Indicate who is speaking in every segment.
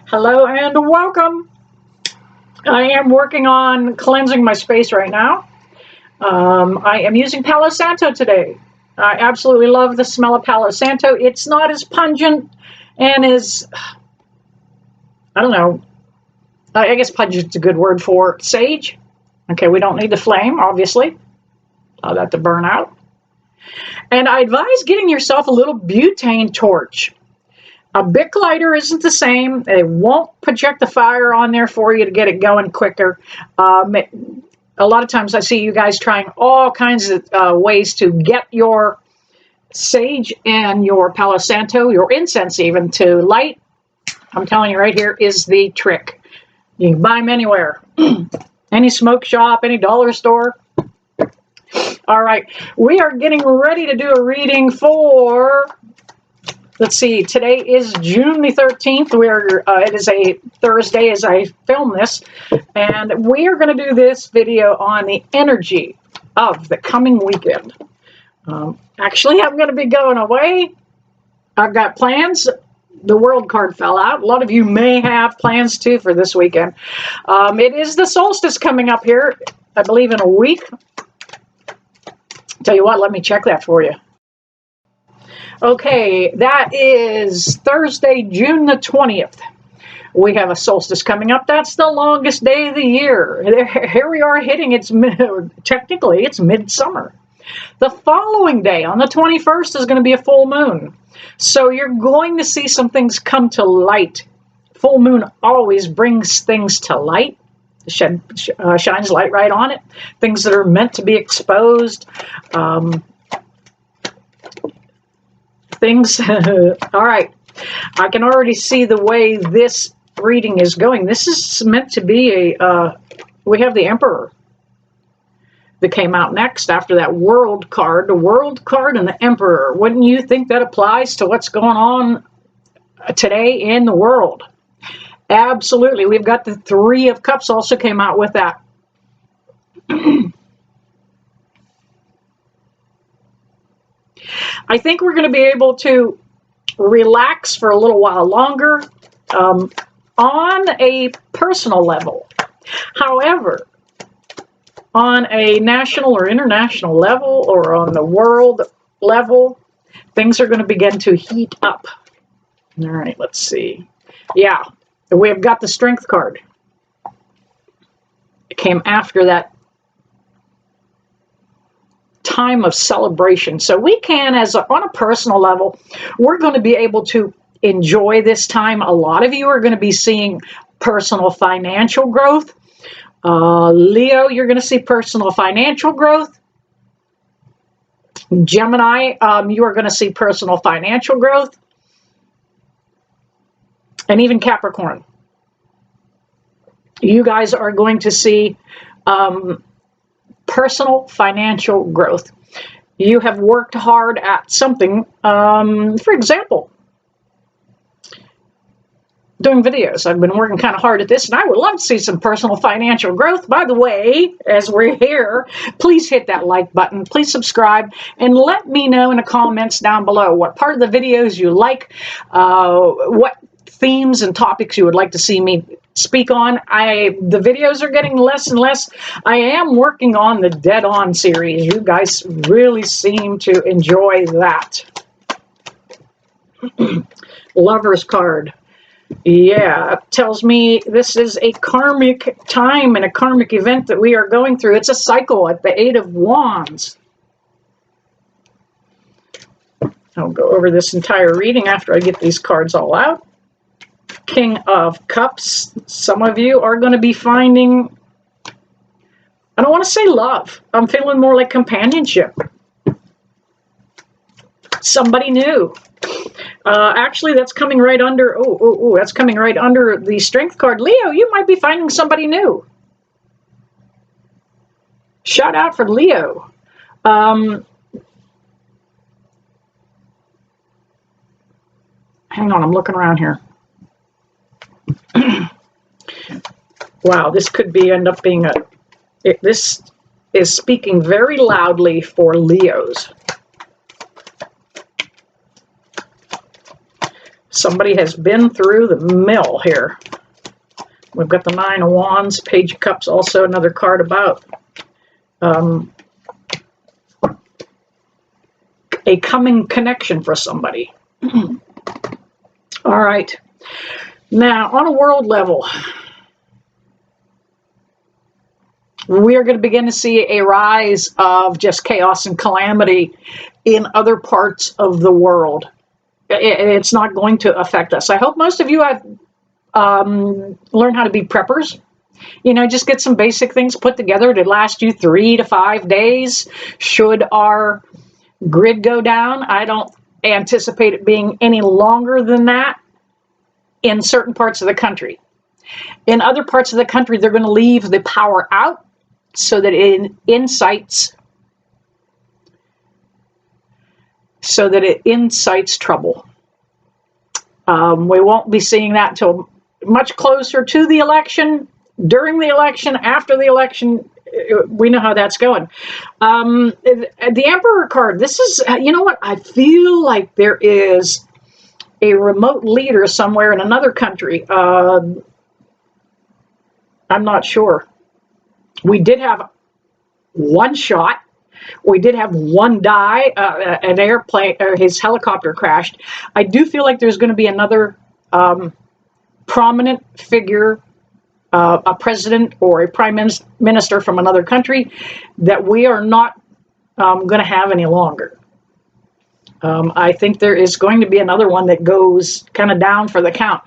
Speaker 1: Hello and welcome. I am working on cleansing my space right now. I am using Palo Santo today. I absolutely love the smell of Palo Santo. It's not as pungent and as, I don't know, I guess pungent's a good word for sage. Okay, we don't need the flame, obviously. Allow that to burn out. And I advise getting yourself a little butane torch. A Bic lighter isn't the same. It won't project the fire on there for you to get it going quicker. A lot of times I see you guys trying all kinds of ways to get your sage and your Palo Santo, your incense even, to light. I'm telling you right here is the trick. You can buy them anywhere. Any smoke shop, any dollar store. All right, we are getting ready to do a reading for, let's see, today is June the 13th. It is a Thursday as I film this, and we are going to do this video on the energy of the coming weekend. Actually, I'm going to be going away. I've got plans. The World card fell out. A lot of you may have plans too for this weekend. It is the solstice coming up here, I believe, in a week. Tell you what, let me check that for you. Okay, that is Thursday, June the 20th. We have a solstice coming up. That's the longest day of the year. Here we are hitting technically it's midsummer. The following day, on the 21st, is going to be a full moon. So you're going to see some things come to light. Full moon always brings things to light. Shines light right on it. Things that are meant to be exposed. Things. All right. I can already see the way this reading is going. This is meant to be we have the Emperor that came out next after that World card. The World card and the Emperor. Wouldn't you think that applies to what's going on today in the world? Absolutely. We've got the Three of Cups also came out with that. I think we're going to be able to relax for a little while longer on a personal level. However, on a national or international level or on the world level, things are going to begin to heat up. All right, let's see. Yeah. We've got the Strength card. It came after that time of celebration. So we can, on a personal level, we're going to be able to enjoy this time. A lot of you are going to be seeing personal financial growth. Leo, you're going to see personal financial growth. Gemini, you are going to see personal financial growth. And even Capricorn, you guys are going to see personal financial growth. You have worked hard at something. For example, doing videos. I've been working kind of hard at this, and I would love to see some personal financial growth. By the way, as we're here, please hit that like button. Please subscribe, and let me know in the comments down below what part of the videos you like, what themes and topics you would like to see me speak on. The videos are getting less and less. I am working on the Dead On series. You guys really seem to enjoy that. Lover's card. Yeah, it tells me this is a karmic time and a karmic event that we are going through. It's a cycle at the Eight of Wands. I'll go over this entire reading after I get these cards all out. King of Cups. Some of you are going to be finding, I don't want to say love. I'm feeling more like companionship. Somebody new. Actually, that's coming right under, that's coming right under the Strength card. Leo, you might be finding somebody new. Shout out for Leo. Hang on, I'm looking around here. Wow, this could end up being this is speaking very loudly for Leos. Somebody has been through the mill here. We've got the Nine of Wands, Page of Cups, also another card about a coming connection for somebody. All right. Now, on a world level, we are going to begin to see a rise of just chaos and calamity in other parts of the world. It's not going to affect us. I hope most of you have learned how to be preppers. You know, just get some basic things put together to last you 3 to 5 days. Should our grid go down, I don't anticipate it being any longer than that in certain parts of the country. In other parts of the country, they're going to leave the power out so that it incites trouble. We won't be seeing that until much closer to the election, during the election, after the election. We know how that's going. The Emperor card, this is, you know what, I feel like there is a remote leader somewhere in another country. I'm not sure. We did have one shot. We did have one die. An airplane, or his helicopter crashed. I do feel like there's going to be another prominent figure, a president or a prime minister from another country that we are not going to have any longer. I think there is going to be another one that goes kind of down for the count.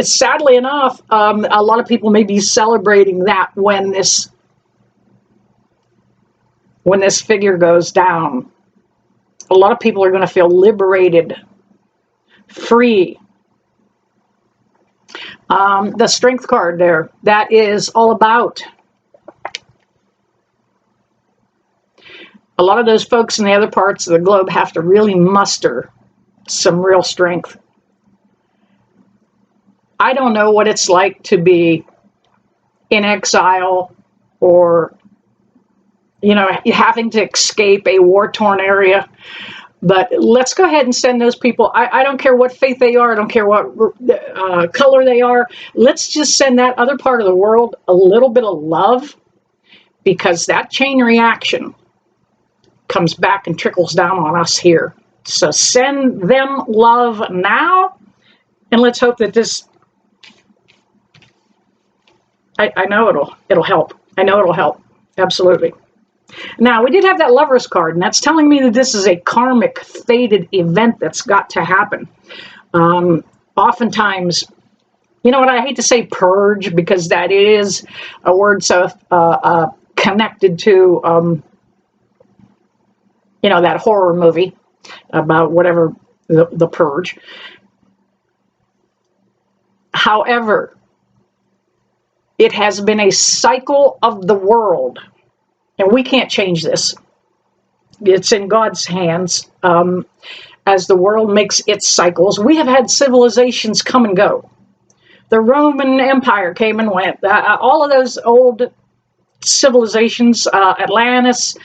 Speaker 1: Sadly enough, a lot of people may be celebrating that when this figure goes down. A lot of people are going to feel liberated, free. The Strength card there, that is all about a lot of those folks in the other parts of the globe have to really muster some real strength. I don't know what it's like to be in exile or, you know, having to escape a war-torn area. But let's go ahead and send those people. I don't care what faith they are. I don't care what color they are. Let's just send that other part of the world a little bit of love, because that chain reaction comes back and trickles down on us here. So send them love now, and let's hope that this, I know it'll help. I know it'll help. Absolutely. Now, we did have that Lover's card, and that's telling me that this is a karmic, fated event that's got to happen. Oftentimes, you know what, I hate to say purge, because that is a word so connected to, you know, that horror movie about whatever, the purge. However, it has been a cycle of the world. And we can't change this. It's in God's hands. As the world makes its cycles, we have had civilizations come and go. The Roman Empire came and went. All of those old civilizations, Atlantis,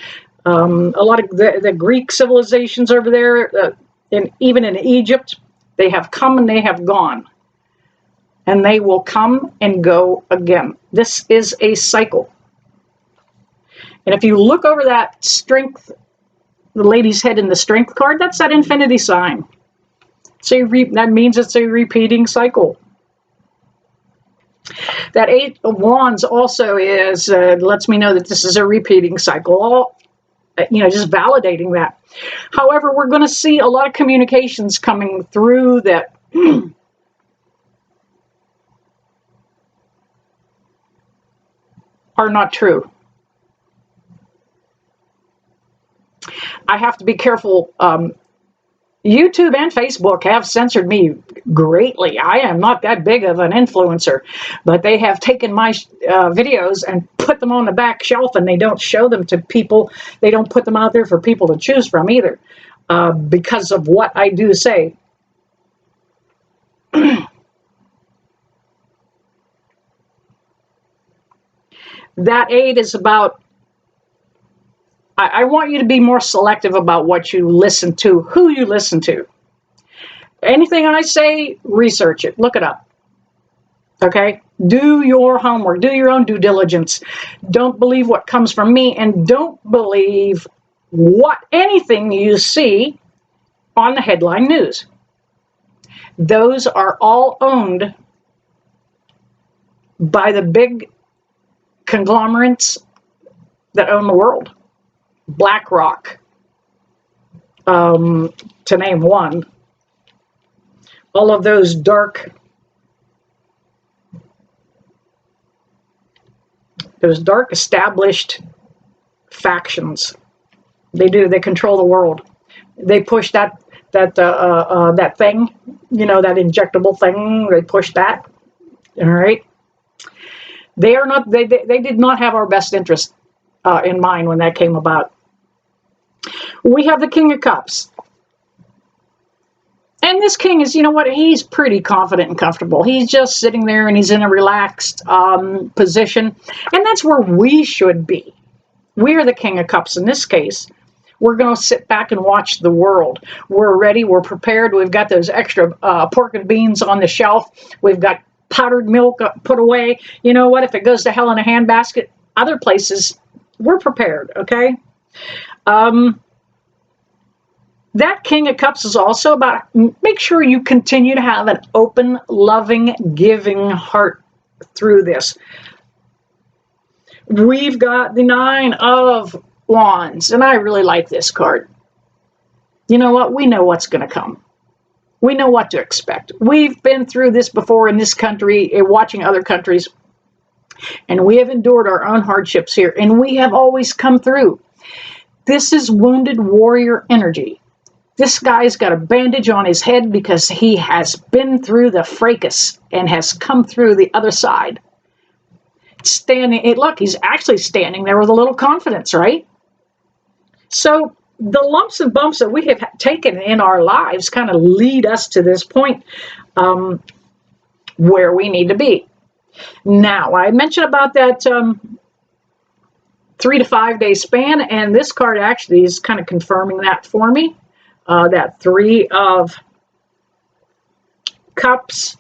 Speaker 1: a lot of the Greek civilizations over there, and even in Egypt, they have come and they have gone. And they will come and go again. This is a cycle. And if you look over that strength, the lady's head in the Strength card, that's that infinity sign. So that means it's a repeating cycle. That Eight of Wands also is lets me know that this is a repeating cycle. You know, just validating that. However, we're going to see a lot of communications coming through that are not true. I have to be careful. YouTube and Facebook have censored me greatly. I am not that big of an influencer, but they have taken my videos and put them on the back shelf, and they don't show them to people. They don't put them out there for people to choose from either, because of what I do say. That 8 is about, I want you to be more selective about what you listen to, who you listen to. anything I say, research it, look it up. Okay? Do your homework, do your own due diligence. Don't believe what comes from me, and don't believe anything you see on the headline news. Those are all owned by the big conglomerates that own the world. BlackRock, to name one. All of those dark established factions. They control the world. They push that thing, that injectable thing. They push that. All right. They did not have our best interest in mind when that came about. We have the King of Cups. And this king is, he's pretty confident and comfortable. He's just sitting there and he's in a relaxed position. And that's where we should be. We are the King of Cups in this case. We're going to sit back and watch the world. We're ready. We're prepared. We've got those extra pork and beans on the shelf. We've got powdered milk put away. You know what? If it goes to hell in a handbasket, other places, we're prepared, okay? That King of Cups is also about, make sure you continue to have an open, loving, giving heart through this. We've got the Nine of Wands, and I really like this card. You know what? We know what's going to come. We know what to expect. We've been through this before in this country, watching other countries, and we have endured our own hardships here, and we have always come through. This is wounded warrior energy. This guy's got a bandage on his head because he has been through the fracas and has come through the other side. Look, he's actually standing there with a little confidence, right? So the lumps and bumps that we have taken in our lives kind of lead us to this point where we need to be. Now, I mentioned about that 3 to 5 day span, and this card actually is kind of confirming that for me. That Three of Cups.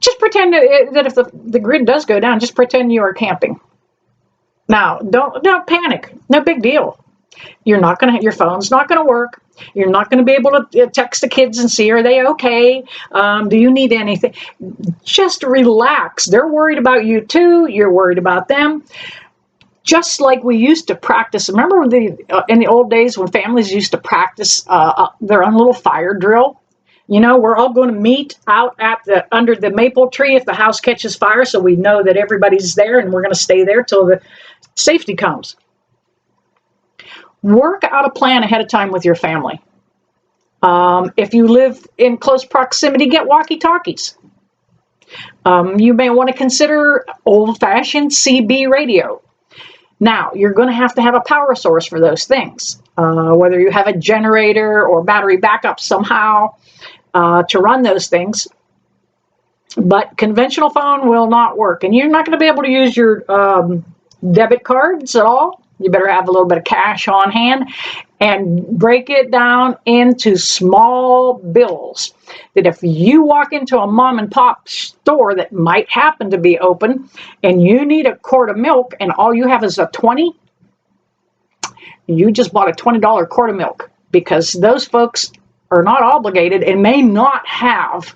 Speaker 1: Just pretend that if the grid does go down, just pretend you are camping. Now, don't panic. No big deal. Your phone's not gonna work. You're not gonna be able to text the kids and see, are they okay? Do you need anything? Just relax. They're worried about you too. You're worried about them. Just like we used to practice. Remember in the old days when families used to practice their own little fire drill? We're all going to meet out under the maple tree if the house catches fire, so we know that everybody's there, and we're going to stay there till the safety comes. Work out a plan ahead of time with your family. If you live in close proximity, get walkie-talkies. You may want to consider old-fashioned CB radio. Now, you're going to have a power source for those things, whether you have a generator or battery backup somehow to run those things. But conventional phone will not work, and you're not going to be able to use your debit cards at all. You better have a little bit of cash on hand and break it down into small bills. That if you walk into a mom and pop store that might happen to be open and you need a quart of milk and all you have is a 20, you just bought a $20 quart of milk, because those folks are not obligated and may not have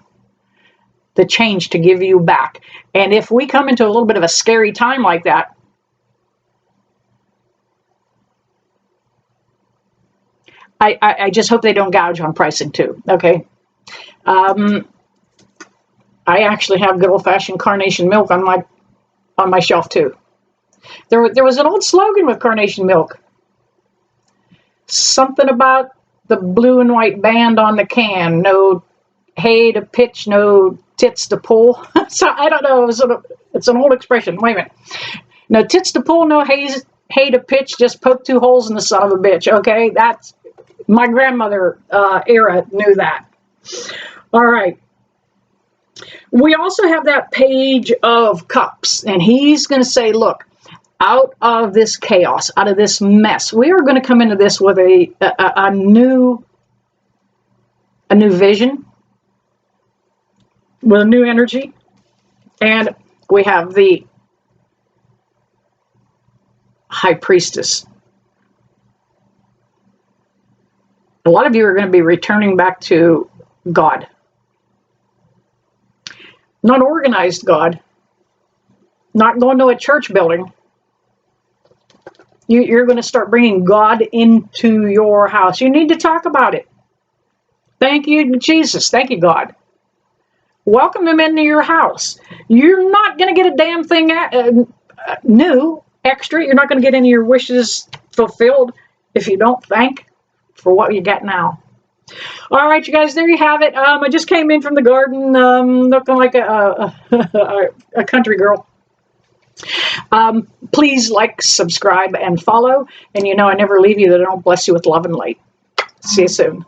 Speaker 1: the change to give you back. And if we come into a little bit of a scary time like that, I just hope they don't gouge on pricing too, okay? I actually have good old-fashioned carnation milk on my shelf too. There was an old slogan with carnation milk. Something about the blue and white band on the can. No hay to pitch, no tits to pull. So I don't know. It's an old expression. Wait a minute. No tits to pull, no hay to pitch. Just poke 2 holes in the son of a bitch. Okay, that's my grandmother era knew that. All right. We also have that Page of Cups, and he's going to say, look, out of this chaos, out of this mess. We are going to come into this with a new vision, with a new energy. And we have the High Priestess. A lot of you are going to be returning back to God. Not organized God. Not going to a church building. You're going to start bringing God into your house. You need to talk about it. Thank you, Jesus. Thank you, God. Welcome him into your house. You're not going to get a damn thing new, extra. You're not going to get any of your wishes fulfilled if you don't thank for what you get now. All right, you guys, there you have it. I just came in from the garden looking like a country girl. Please like, subscribe, and follow. And you know I never leave you that I don't bless you with love and light. See you soon.